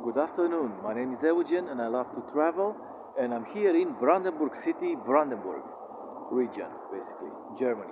Good afternoon. My name is Eugen and I love to travel, and I'm here in Brandenburg City, Brandenburg region, basically, Germany.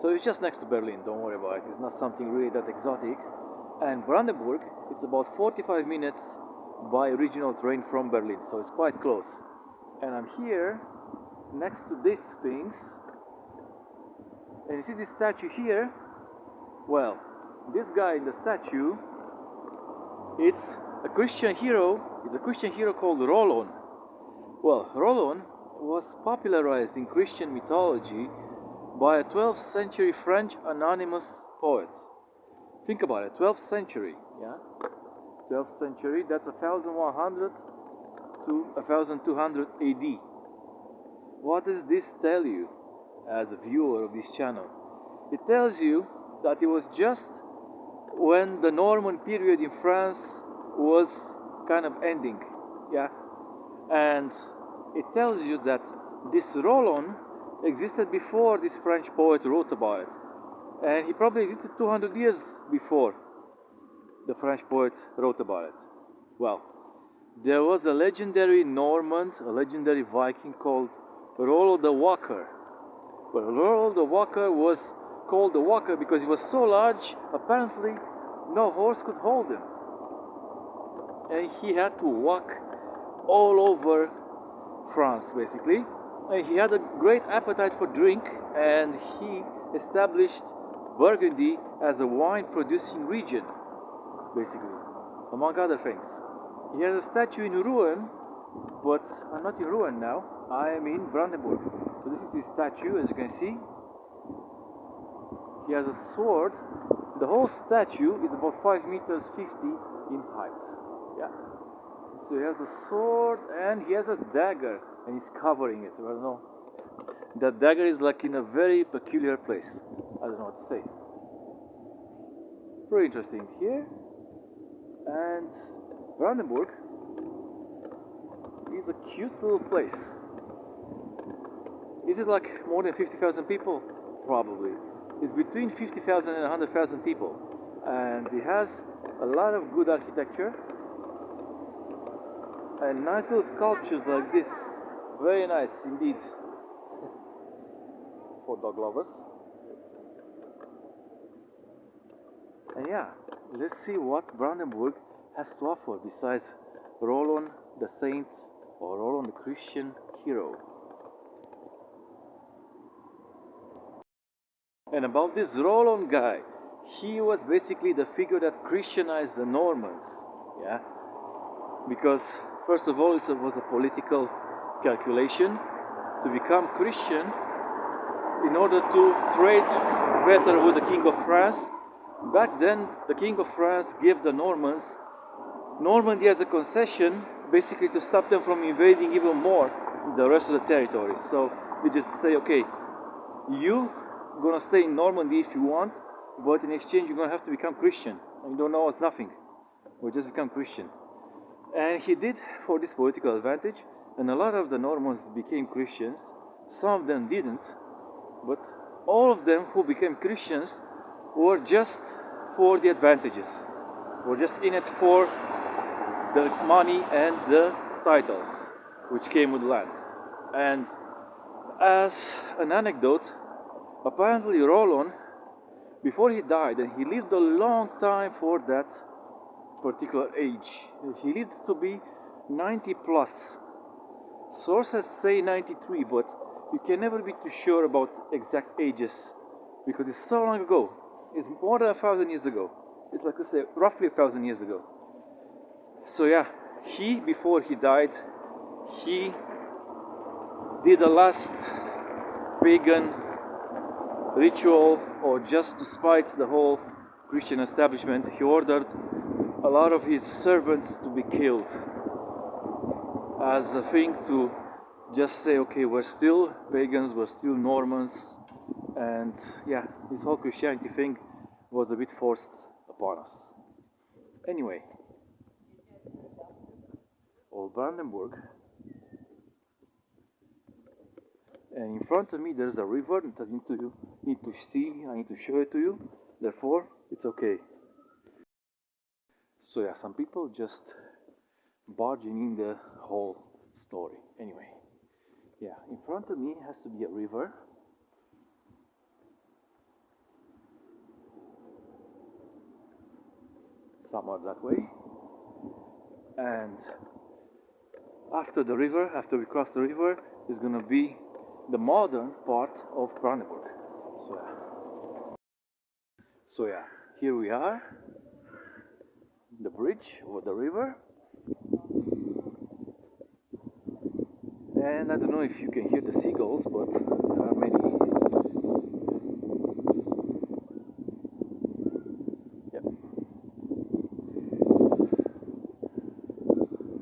So it's just next to Berlin, don't worry about it. It's not something really that exotic. And Brandenburg, it's about 45 minutes by regional train from Berlin, so it's quite close. And I'm here next to this Sphinx, and you see this statue here? Well, this guy in the statue, it's a Christian hero. It's a Christian hero called Rollon. Well, Rollon was popularized in Christian mythology by a 12th century French anonymous poet. Think about it, 12th century, yeah? 12th century, that's 1100 to 1200 AD. What does this tell you as a viewer of this channel? It tells you that it was just when the Norman period in France was kind of ending, yeah? And it tells you that this Rollon existed before this French poet wrote about it. And he probably existed 200 years before the French poet wrote about it. Well, there was a legendary Norman, a legendary Viking called Rollo the Walker. Well, Rollo the Walker was called the Walker because he was so large, apparently no horse could hold him. And he had to walk all over France, basically. And he had a great appetite for drink, and he established Burgundy as a wine-producing region, basically, among other things. He has a statue in ruin, but I'm not in ruin now. I am in Brandenburg. So this is his statue, as you can see. He has a sword. The whole statue is about 5 meters 50 in height. Yeah. So he has a sword and he has a dagger, and he's covering it. I don't know. That dagger is like in a very peculiar place. I don't know what to say. Very interesting here. And Brandenburg is a cute little place. Is it like more than 50,000 people? Probably. It's between 50,000 and 100,000 people. And it has a lot of good architecture and nice little sculptures like this. Very nice indeed. For dog lovers. And yeah, let's see what Brandenburg has to offer besides Rollon the Saint or Rollon the Christian hero. And about this Rollon guy, he was basically the figure that Christianized the Normans, yeah? Because first of all, it was a political calculation to become Christian in order to trade better with the King of France. Back then, the King of France gave the Normans Normandy as a concession, basically to stop them from invading even more the rest of the territory. So they just say, okay, you gonna stay in Normandy if you want, but in exchange you're gonna have to become Christian. And you don't know us nothing. We'll just become Christian. And he did for this political advantage, and a lot of the Normans became Christians. Some of them didn't, but all of them who became Christians were just for the advantages. Were just in it for the money and the titles which came with land. And as an anecdote, apparently Rollon, before he died, and he lived a long time for that particular age, he lived to be 90 plus. Sources say 93, but you can never be too sure about exact ages because it's so long ago. It's more than 1,000 years ago. It's like, let's say, roughly 1,000 years ago. So yeah, he, before he died, he did a last pagan ritual, or just to spite the whole Christian establishment, he ordered a lot of his servants to be killed as a thing to just say, okay, we're still pagans, we're still Normans, and yeah, this whole Christianity thing was a bit forced upon us. Anyway, old Brandenburg, and in front of me there's a river that I need to see, I need to show it to you, therefore it's okay. So yeah, some people just barging in the whole story. Anyway, yeah, in front of me has to be a river. Somewhere that way. And after the river, after we cross the river, is gonna be the modern part of Brandenburg. So yeah, here we are, the bridge over the river. And I don't know if you can hear the seagulls, but there are many. Yep.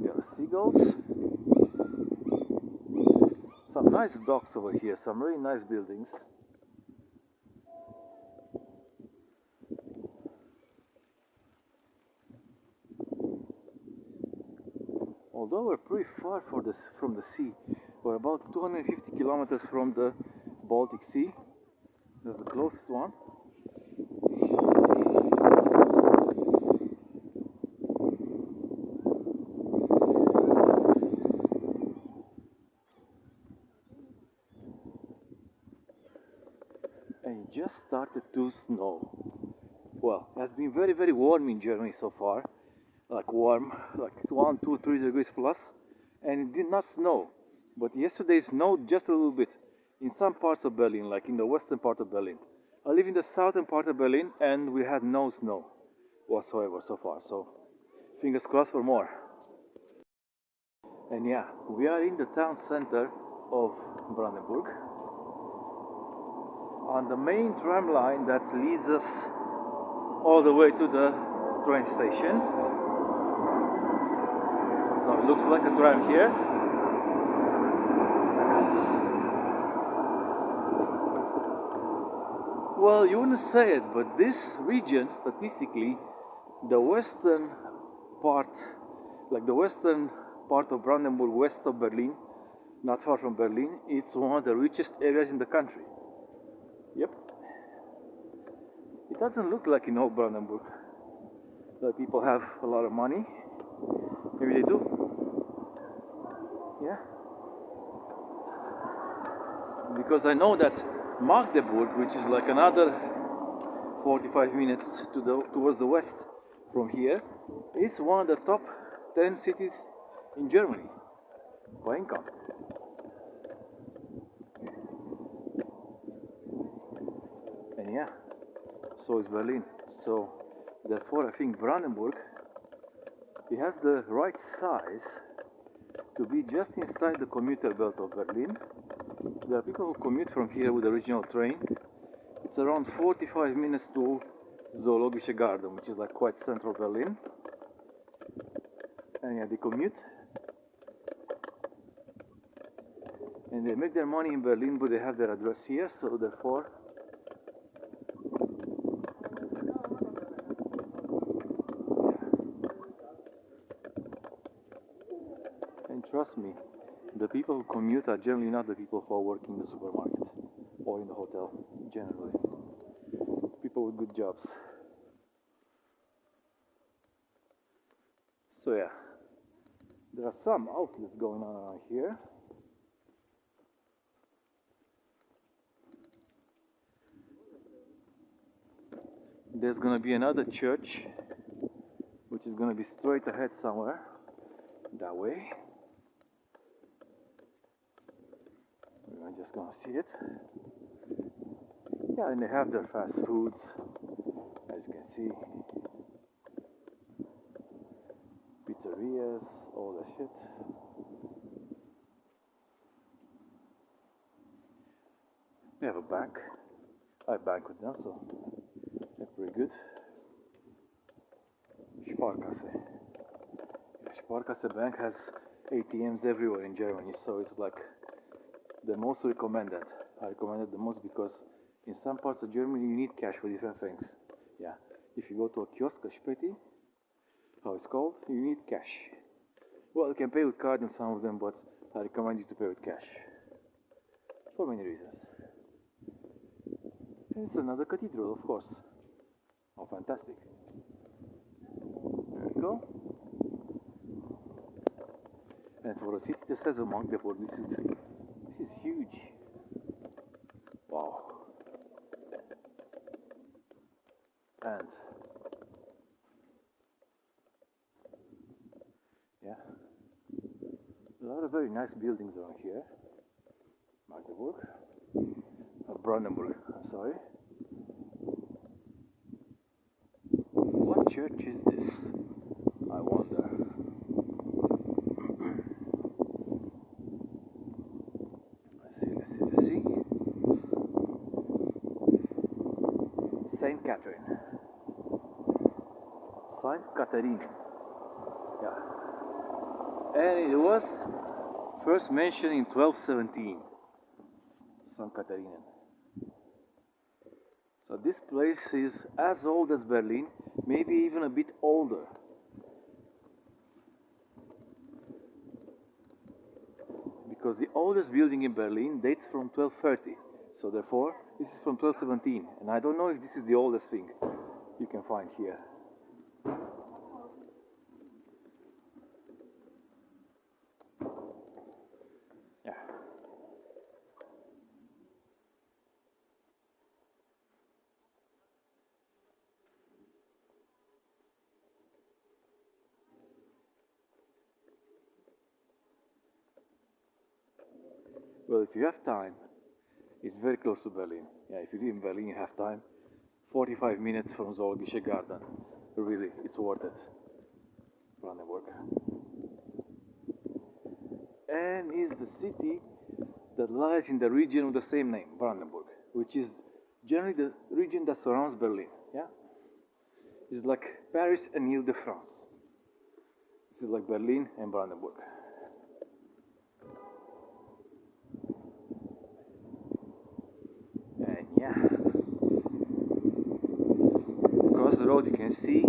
There are seagulls. Some nice docks over here, some really nice buildings. Although we're pretty far from the sea, we're about 250 kilometers from the Baltic Sea. That's the closest one. And it just started to snow. Well, it has been very, very warm in Germany so far. Like warm, like 1, 2, 3 degrees plus. And it did not snow. But yesterday it snowed just a little bit in some parts of Berlin, like in the western part of Berlin. I live in the southern part of Berlin and we had no snow whatsoever so far. So fingers crossed for more. And yeah, we are in the town center of Brandenburg on the main tram line that leads us all the way to the train station. So it looks like a tram here. Well, you wouldn't say it, but this region, statistically, the western part, like the western part of Brandenburg, west of Berlin, not far from Berlin, it's one of the richest areas in the country. Yep. It doesn't look like in old Brandenburg that people have a lot of money. Maybe they do. Yeah. Because I know that Magdeburg, which is like another 45 minutes towards the west from here, is one of the top 10 cities in Germany by income. And yeah, so is Berlin. So therefore I think Brandenburg, it has the right size to be just inside the commuter belt of Berlin. There are people who commute from here with the regional train. It's around 45 minutes to Zoologische Garden, which is like quite central Berlin. And yeah, they commute. And they make their money in Berlin, but they have their address here, so therefore and trust me, the people who commute are generally not the people who are working in the supermarket or in the hotel, generally. People with good jobs. So yeah, there are some outlets going on around here. There's gonna be another church, which is gonna be straight ahead somewhere, that way. We're just gonna see it. Yeah, and they have their fast foods, as you can see. Pizzerias, all that shit. We have a bank. I bank with them, so they're pretty good. Sparkasse. Sparkasse Bank has ATMs everywhere in Germany, so it's like the most recommended. I recommend it the most because in some parts of Germany you need cash for different things. Yeah, if you go to a kiosk, a Späti, how it's called, you need cash. Well, you can pay with card in some of them, but I recommend you to pay with cash for many reasons. And it's another cathedral, of course. Oh, fantastic. There we go. And for a city that has a Magdeburg, this is huge. Wow. And yeah, a lot of very nice buildings around here. Magdeburg, Brandenburg. I'm sorry. What church is this? I wonder. Let's see. Saint Catherine. Saint Catherine. Yeah. And it was first mentioned in 1217. Saint Catherine. So this place is as old as Berlin, maybe even a bit older. Because the oldest building in Berlin dates from 1230. So therefore, this is from 1217. And I don't know if this is the oldest thing you can find here. Yeah. Well, if you have time, it's very close to Berlin. Yeah, if you live in Berlin, you have time. 45 minutes from Zoologische Garden. Really, it's worth it. Brandenburg. And is the city that lies in the region of the same name, Brandenburg, which is generally the region that surrounds Berlin. Yeah, it's like Paris and Ile-de-France. This is like Berlin and Brandenburg. And yeah, across the road you can see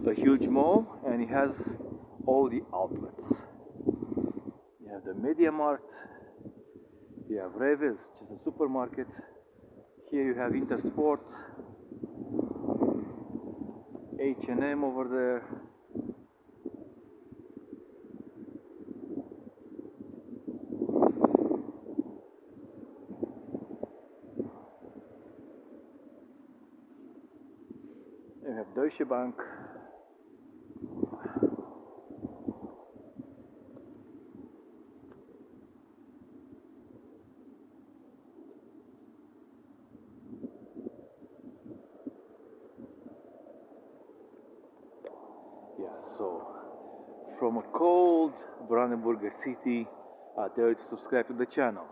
a huge mall, and it has all the outlets. You have the Media Mart, you have Rewe, which is a supermarket. Here you have Intersport, H&M over there. You have Deutsche Bank. Yeah, so from a cold Brandenburg City, I dare you to subscribe to the channel.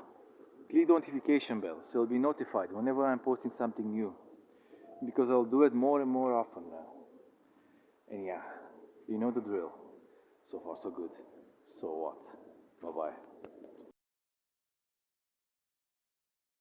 Click the notification bell so you'll be notified whenever I'm posting something new, because I'll do it more and more often now. And yeah, you know the drill. So far so good. So what? Bye bye.